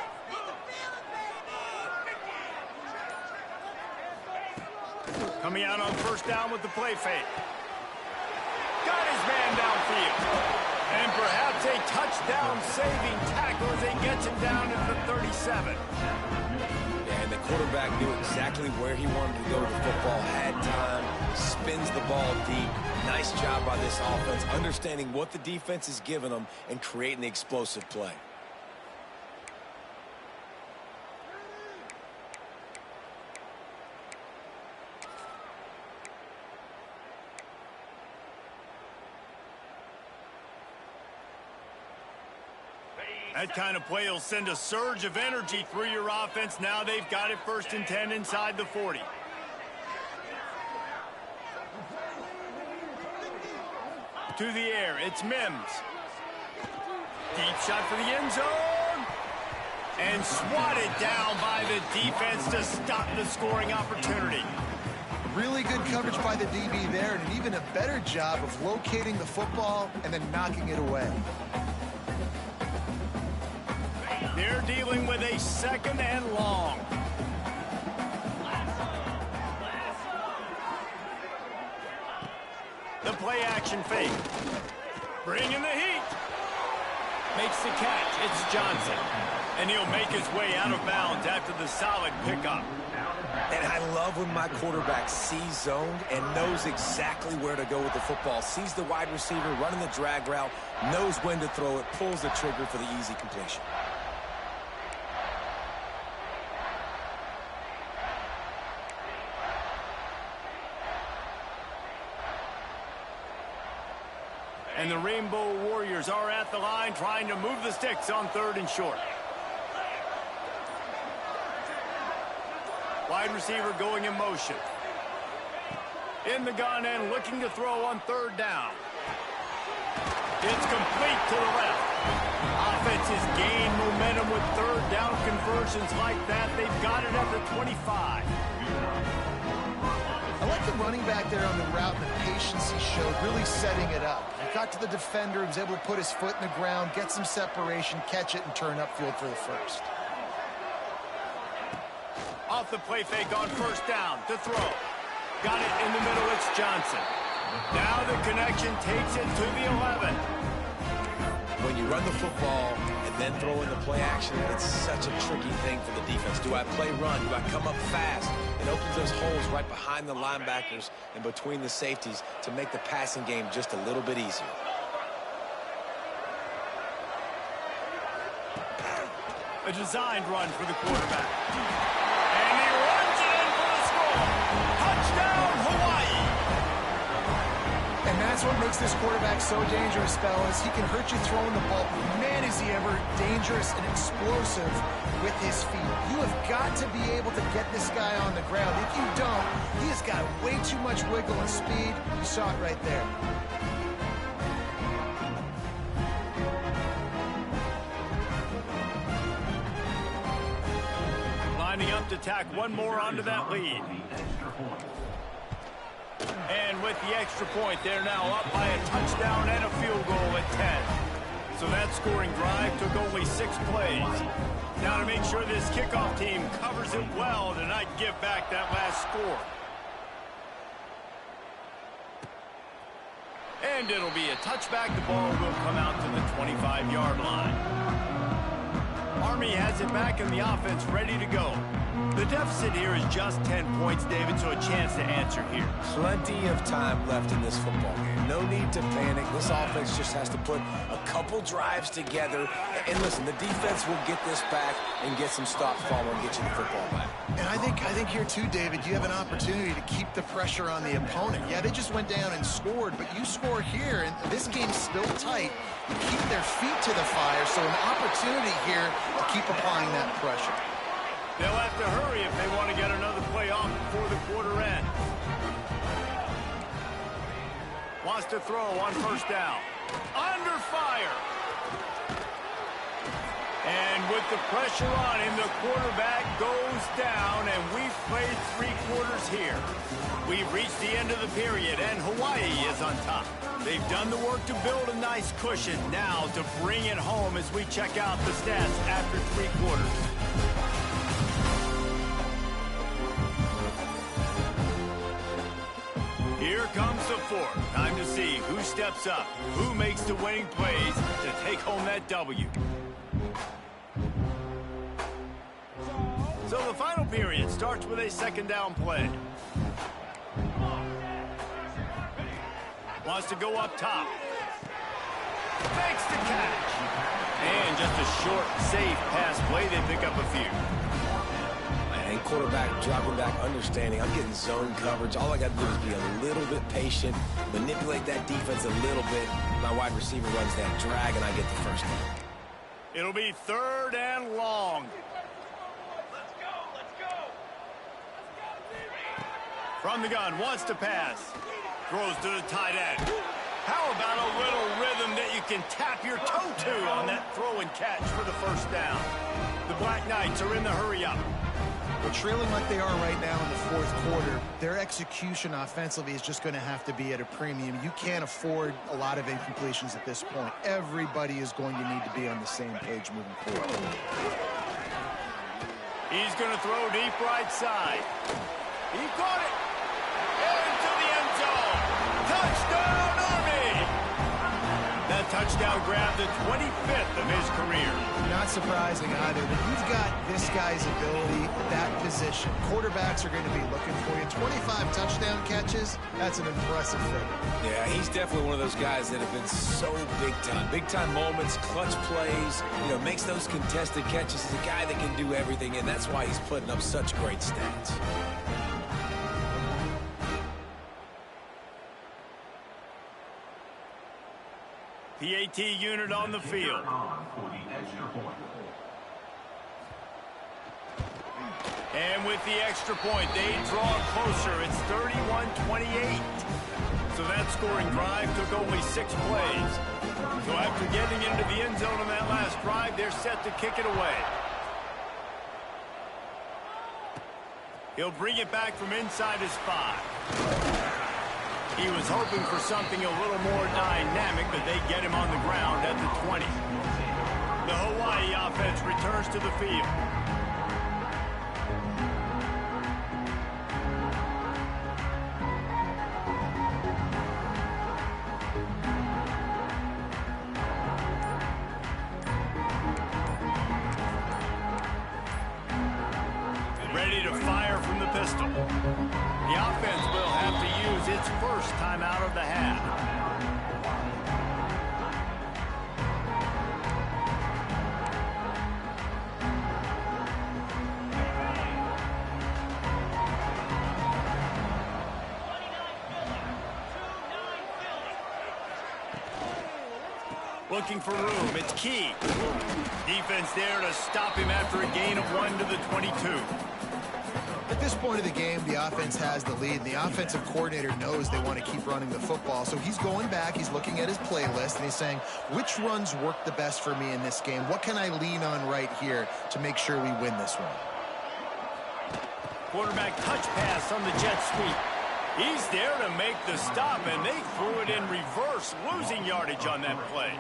Coming out on first down with the play fake. Got his man downfield. And perhaps a touchdown-saving tackle as he gets him down at the 37. And the quarterback knew exactly where he wanted to go with the football, had time, spins the ball deep. Nice job by this offense, understanding what the defense is giving them and creating the explosive play. That kind of play will send a surge of energy through your offense. Now they've got it 1st and 10 inside the 40. To the air, it's Mims. Deep shot for the end zone. And swatted down by the defense to stop the scoring opportunity. Really good coverage by the DB there, and even a better job of locating the football and then knocking it away. They're dealing with a 2nd and long. The play action fake. Bringing the heat. Makes the catch. It's Johnson. And he'll make his way out of bounds after the solid pickup. And I love when my quarterback sees zoned and knows exactly where to go with the football. Sees the wide receiver running the drag route, knows when to throw it, pulls the trigger for the easy completion. And the Rainbow Warriors are at the line trying to move the sticks on 3rd and short. Wide receiver going in motion. In the gun and looking to throw on 3rd down. It's complete to the left. Offense has gained momentum with 3rd down conversions like that. They've got it at the 25. I like the running back there on the route and the patience he showed, really setting it up. He got to the defender, he was able to put his foot in the ground, get some separation, catch it, and turn upfield for the first. Off the play fake on 1st down to throw. Got it in the middle, it's Johnson. Now the connection takes it to the 11. When you run the football and then throw in the play action, it's such a tricky thing for the defense. Do I play run? Do I come up fast? It opens those holes right behind the linebackers and between the safeties to make the passing game just a little bit easier. A designed run for the quarterback. And he runs it in for the score. Touchdown, Hawaii! And that's what makes this quarterback so dangerous, fellas. He can hurt you throwing the ball. Man, is he ever dangerous and explosive with his feet. You have got to be able to get this guy on the ground. If you don't, he has got way too much wiggle and speed. You saw it right there. Lining up to tack one more onto that lead. And with the extra point, they're now up by a touchdown and a field goal at 10. So that scoring drive took only 6 plays. Now to make sure this kickoff team covers it well to not give back that last score. And it'll be a touchback. The ball will come out to the 25-yard line. Army has it back and the offense ready to go. The deficit here is just 10 points, David, so a chance to answer here. Plenty of time left in this football game. No need to panic. This offense just has to put a couple drives together. And listen, the defense will get this back and get some stops following and get you the football back. And I think here too, David, you have an opportunity to keep the pressure on the opponent. Yeah, they just went down and scored, but you score here, and this game's still tight. You keep their feet to the fire, so an opportunity here to keep applying that pressure. They'll have to hurry if they want to get another play off before the quarter ends. Wants to throw on 1st down. Under fire. And And with the pressure on him, the quarterback goes down, and we've played 3 quarters here. We've reached the end of the period, and Hawaii is on top. They've done the work to build a nice cushion. Now to bring it home as we check out the stats after 3 quarters. Here comes the 4th. Time to see who steps up, who makes the winning plays to take home that W. So the final period starts with a 2nd down play. Wants to go up top. Makes the catch. And just a short, safe pass play. They pick up a few. And quarterback dropping back, understanding I'm getting zone coverage. All I got to do is be a little bit patient, manipulate that defense a little bit. My wide receiver runs that drag, and I get the 1st down. It'll be 3rd and long. From the gun, wants to pass. Throws to the tight end. How about a little rhythm that you can tap your toe to on that throw and catch for the 1st down? The Black Knights are in the hurry-up. Well, trailing like they are right now in the 4th quarter, their execution offensively is just going to have to be at a premium. You can't afford a lot of incompletions at this point. Everybody is going to need to be on the same page moving forward. He's going to throw deep right side. He caught it. Into the end zone. Touchdown, Army! That touchdown grabbed the 25th of his career. Not surprising either, but you've got this guy's ability, that position. Quarterbacks are going to be looking for you. 25 touchdown catches, that's an impressive figure. Yeah, he's definitely one of those guys that have been so big time. Big time moments, clutch plays, makes those contested catches. He's a guy that can do everything, and that's why he's putting up such great stats. PAT unit on the field. And with the extra point, they draw closer. It's 31-28. So that scoring drive took only 6 plays. So after getting into the end zone on that last drive, they're set to kick it away. He'll bring it back from inside his 5. He was hoping for something a little more dynamic, but they get him on the ground at the 20. The Hawaii offense returns to the field. Ready to fire from the pistol. The offense will have to use its first timeout of the half. Looking for room. It's Key. Defense there to stop him after a gain of 1 to the 22. At this point of the game, the offense has the lead. The offensive coordinator knows they want to keep running the football. So he's going back, he's looking at his playlist, and he's saying, which runs work the best for me in this game? What can I lean on right here to make sure we win this one? Quarterback touch pass on the jet sweep. He's there to make the stop, and they threw it in reverse, losing yardage on that play.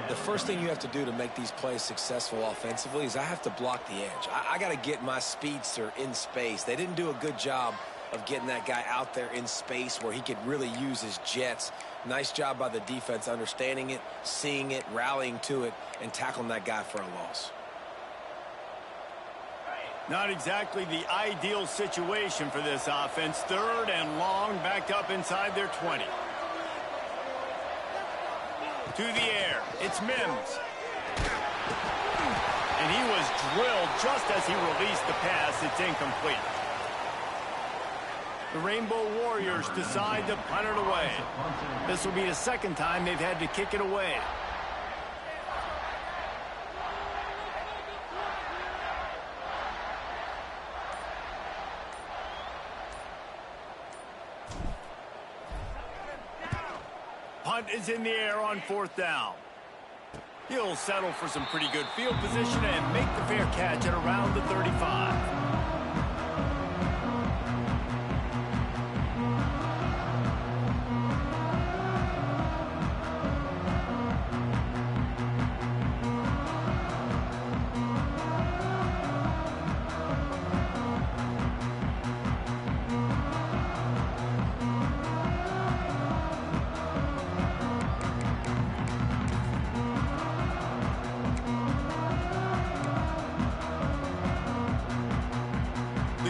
The first thing you have to do to make these plays successful offensively is I have to block the edge. I got to get my speedster in space. They didn't do a good job of getting that guy out there in space where he could really use his jets. Nice job by the defense understanding it, seeing it, rallying to it, and tackling that guy for a loss. Not exactly the ideal situation for this offense. 3rd and long, backed up inside their 20. To the air, it's Mims. And he was drilled just as he released the pass. It's incomplete. The Rainbow Warriors decide to punt it away. This will be the 2nd time they've had to kick it away. Punt is in the air on 4th down. He'll settle for some pretty good field position and make the fair catch at around the 35.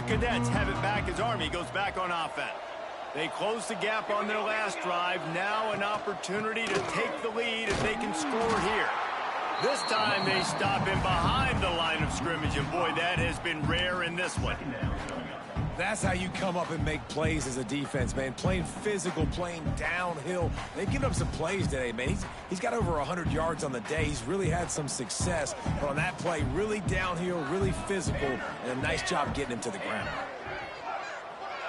Cadets have it back as Army goes back on offense. They close the gap on their last drive. Now an opportunity to take the lead if they can score here. This time they stop him behind the line of scrimmage, and boy, that has been rare in this one. That's how you come up and make plays as a defense, man. Playing physical, playing downhill. They've given up some plays today, man. He's got over 100 yards on the day. He's really had some success. But on that play, really downhill, really physical, and a nice job getting him to the ground.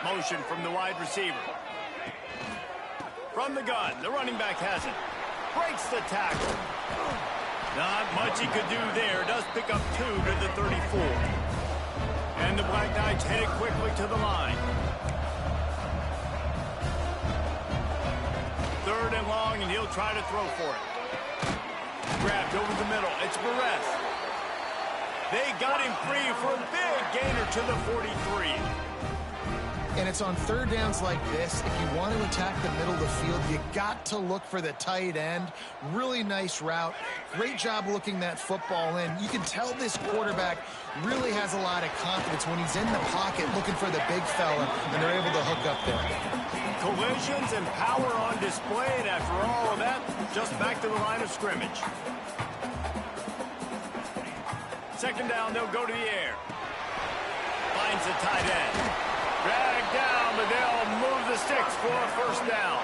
Motion from the wide receiver. From the gun, the running back has it. Breaks the tackle. Not much he could do there. Does pick up 2 to the 34. And the Black Knights headed quickly to the line. 3rd and long, and he'll try to throw for it. Grabbed over the middle. It's Perez. They got him free for a big gainer to the 43. And it's on 3rd downs like this. If you want to attack the middle of the field, you got to look for the tight end. Really nice route. Great job looking that football in. You can tell this quarterback really has a lot of confidence when he's in the pocket looking for the big fella, and they're able to hook up there. Collisions and power on display, and after all of that, just back to the line of scrimmage. 2nd down, they'll go to the air. Finds the tight end. Dragged down, but they'll move the sticks for a 1st down.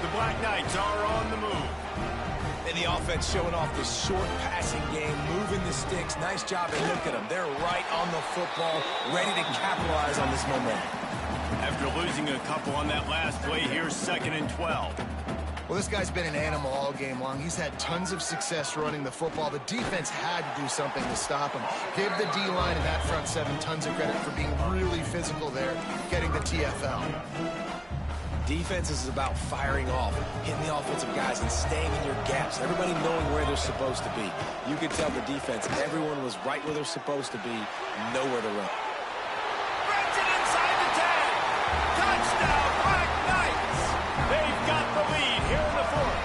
The Black Knights are on the move. And the offense showing off this short passing game, moving the sticks. Nice job, and look at them. They're right on the football, ready to capitalize on this momentum. After losing a couple on that last play, here's 2nd and 12. Well, this guy's been an animal all game long. He's had tons of success running the football. The defense had to do something to stop him. Give the D-line and that front 7 tons of credit for being really physical there, getting the TFL. Defense is about firing off, hitting the offensive guys, and staying in your gaps. Everybody knowing where they're supposed to be. You could tell the defense, everyone was right where they're supposed to be, nowhere to run. Brings it inside the 10. Touchdown, Black Knights. They've got the lead here in the 4th.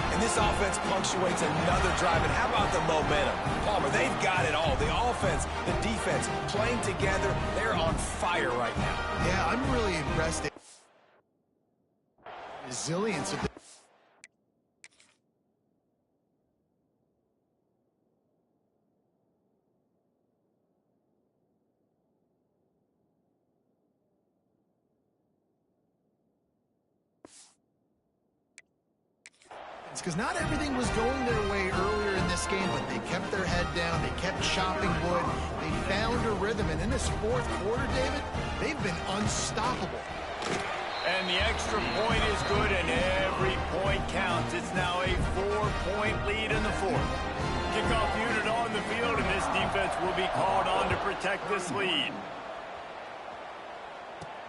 And this offense punctuates another drive. And how about the momentum? Palmer, they've got it all. The offense, the defense, playing together. They're on fire right now. Yeah, I'm really impressed. Resilience of the because not everything was going their way earlier in this game, but they kept their head down, they kept chopping wood, they found a rhythm, and in this 4th quarter, David, they've been unstoppable. And the extra point is good, and every point counts. It's now a 4-point lead in the 4th. Kickoff unit on the field, and this defense will be called on to protect this lead.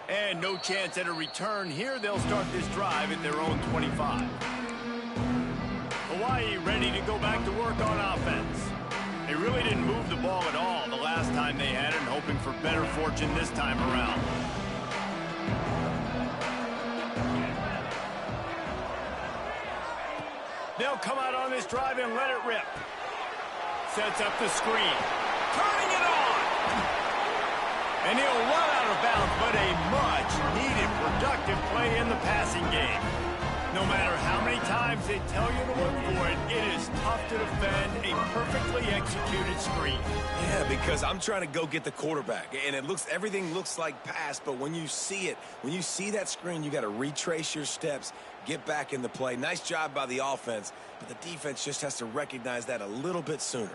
And no chance at a return here. They'll start this drive at their own 25. Hawaii ready to go back to work on offense. They really didn't move the ball at all the last time they had it, and hoping for better fortune this time around. They'll come out on this drive and let it rip. Sets up the screen. Turning it on! And he'll run out of bounds, but a much-needed productive play in the passing game. No matter how many times they tell you to look for it, it is tough to defend a perfectly executed screen. Yeah, because I'm trying to go get the quarterback, and everything looks like pass, but when you see it, when you see that screen, you got to retrace your steps, get back in the play. Nice job by the offense, but the defense just has to recognize that a little bit sooner.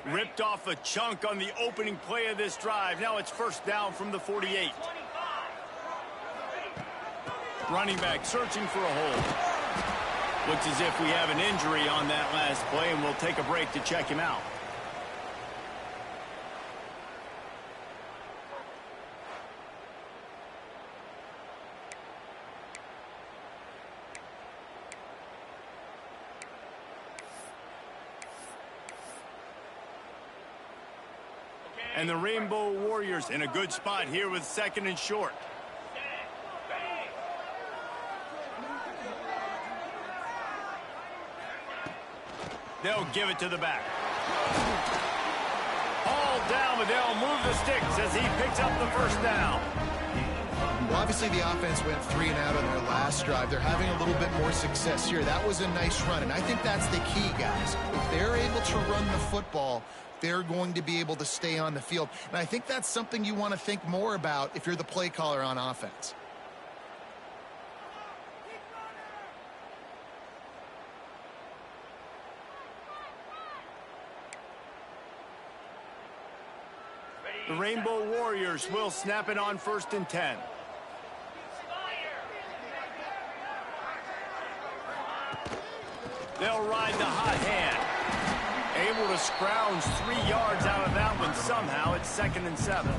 Ripped picked off a chunk on the opening play of this drive. Now it's first down from the 48. Running back searching for a hole. Looks as if we have an injury on that last play, and we'll take a break to check him out. And the Rainbow Warriors in a good spot here with 2nd and short. They'll give it to the back. All down, but they'll move the sticks as he picks up the first down. Well, obviously the offense went 3 and out on their last drive. They're having a little bit more success here. That was a nice run, and I think that's the key, guys. If they're able to run the football, they're going to be able to stay on the field. And I think that's something you want to think more about if you're the play caller on offense. The Rainbow Warriors will snap it on 1st and 10. They'll ride the hot hand. Able to scrounge 3 yards out of that one somehow. It's 2nd and 7.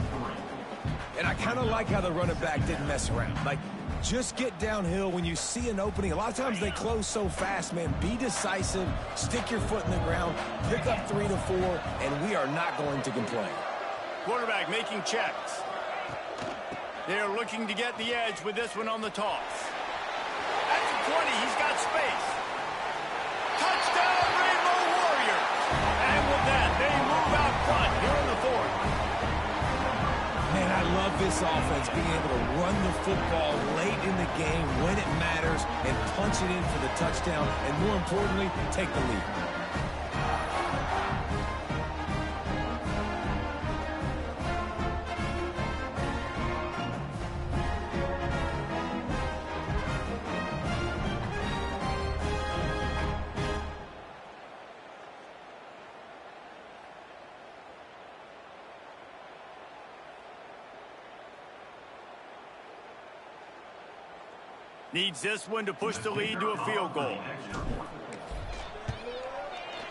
And I kind of like how the running back didn't mess around. Like, just get downhill when you see an opening. A lot of times they close so fast, man. Be decisive, stick your foot in the ground, pick up 3 to 4, and we are not going to complain. Quarterback making checks. They're looking to get the edge with this one on the toss. At the 20, he's got space. Touchdown, Rainbow Warriors! And with that, they move out front here in the 4th. Man, I love this offense, being able to run the football late in the game when it matters and punch it in for the touchdown, and more importantly, take the lead. Needs this one to push the lead to a field goal.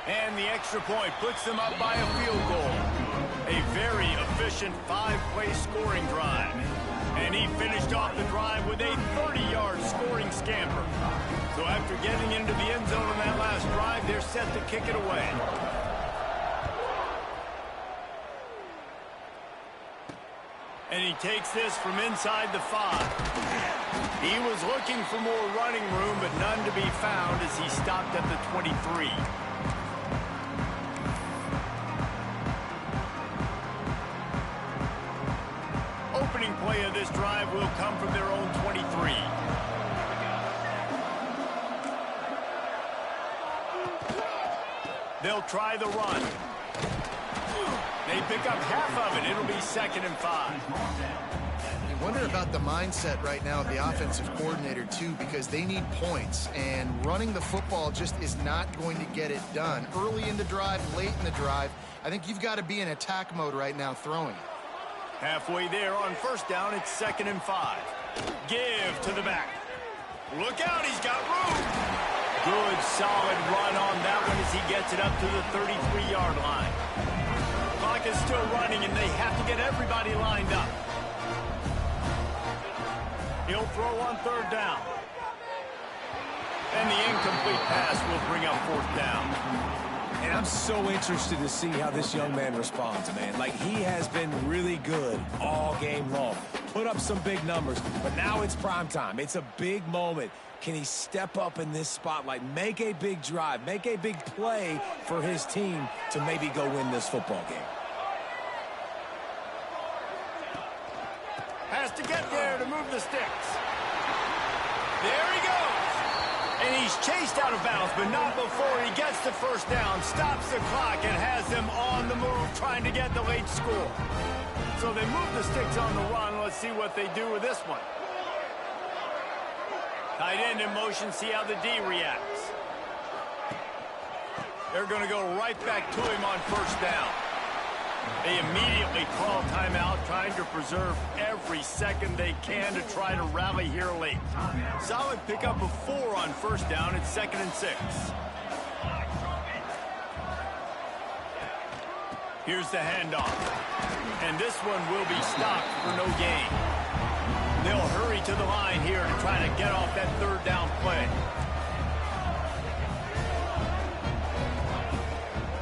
And the extra point puts them up by a field goal. A very efficient 5-play scoring drive. And he finished off the drive with a 30-yard scoring scamper. So after getting into the end zone on that last drive, they're set to kick it away. And he takes this from inside the 5. He was looking for more running room, but none to be found as he stopped at the 23. Opening play of this drive will come from their own 23. They'll try the run. They pick up half of it. It'll be 2nd and 5. I wonder about the mindset right now of the offensive coordinator, too, because they need points, and running the football just is not going to get it done. Early in the drive, late in the drive, I think you've got to be in attack mode right now throwing. Halfway there on 1st down, it's 2nd and 5. Give to the back. Look out, he's got room. Good, solid run on that one as he gets it up to the 33-yard line. Clock is still running, and they have to get everybody lined up. He'll throw on 3rd down. And the incomplete pass will bring up 4th down. And I'm so interested to see how this young man responds, man. Like, he has been really good all game long. Put up some big numbers, but now it's prime time. It's a big moment. Can he step up in this spotlight, make a big drive, make a big play for his team to maybe go win this football game? Has to get there to move the sticks. There he goes. And he's chased out of bounds, but not before he gets the 1st down, stops the clock, and has them on the move trying to get the late score. So they move the sticks on the run. Let's see what they do with this one. Tight end in motion, see how the D reacts. They're going to go right back to him on 1st down. They immediately call timeout, trying to preserve every second they can to try to rally here late. Solid pickup of 4 on first down. It's 2nd and 6. Here's the handoff. And this one will be stopped for no gain. They'll hurry to the line here to try to get off that 3rd down play.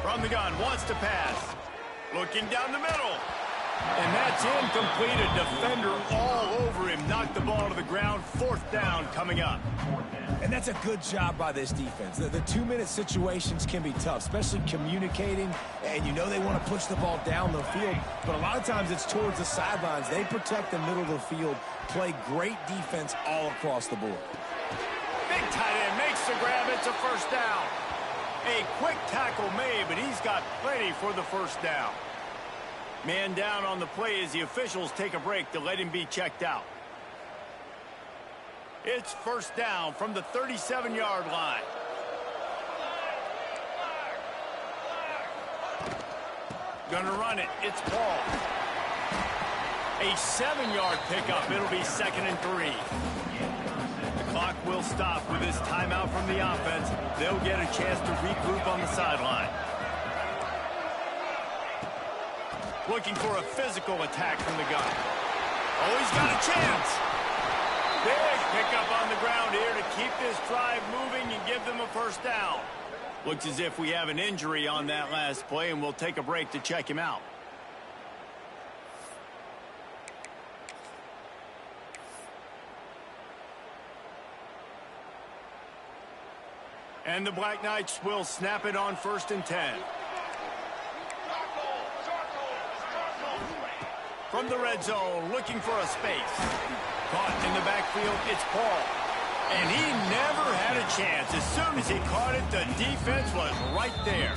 From the gun, wants to pass. Looking down the middle. And that's incomplete. A defender all over him. Knocked the ball to the ground. 4th down coming up. And that's a good job by this defense. The 2-minute situations can be tough, especially communicating. And you know they want to push the ball down the field. But a lot of times it's towards the sidelines. They protect the middle of the field. Play great defense all across the board. Big tight end makes the grab. It's a 1st down. A quick tackle made, but he's got plenty for the 1st down. Man down on the play as the officials take a break to let him be checked out. It's 1st down from the 37-yard line. Gonna run it. It's Paul. A 7-yard pickup. It'll be 2nd and 3. Clock will stop with this timeout from the offense. They'll get a chance to regroup on the sideline. Looking for a physical attack from the gun. Oh, he's got a chance. Big pickup on the ground here to keep this drive moving and give them a 1st down. Looks as if we have an injury on that last play, and we'll take a break to check him out. And the Black Knights will snap it on 1st and 10. From the red zone, looking for a space. Caught in the backfield, it's Paul. And he never had a chance. As soon as he caught it, the defense was right there.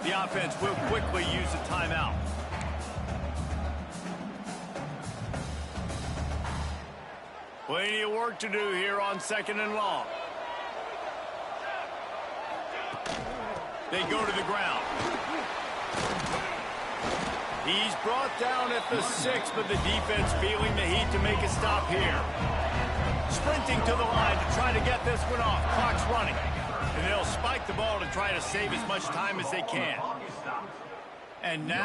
The offense will quickly use a timeout. Plenty of work to do here on 2nd and long. They go to the ground. He's brought down at the 6, but the defense feeling the heat to make a stop here. Sprinting to the line to try to get this one off. Clock's running. And they'll spike the ball to try to save as much time as they can. And now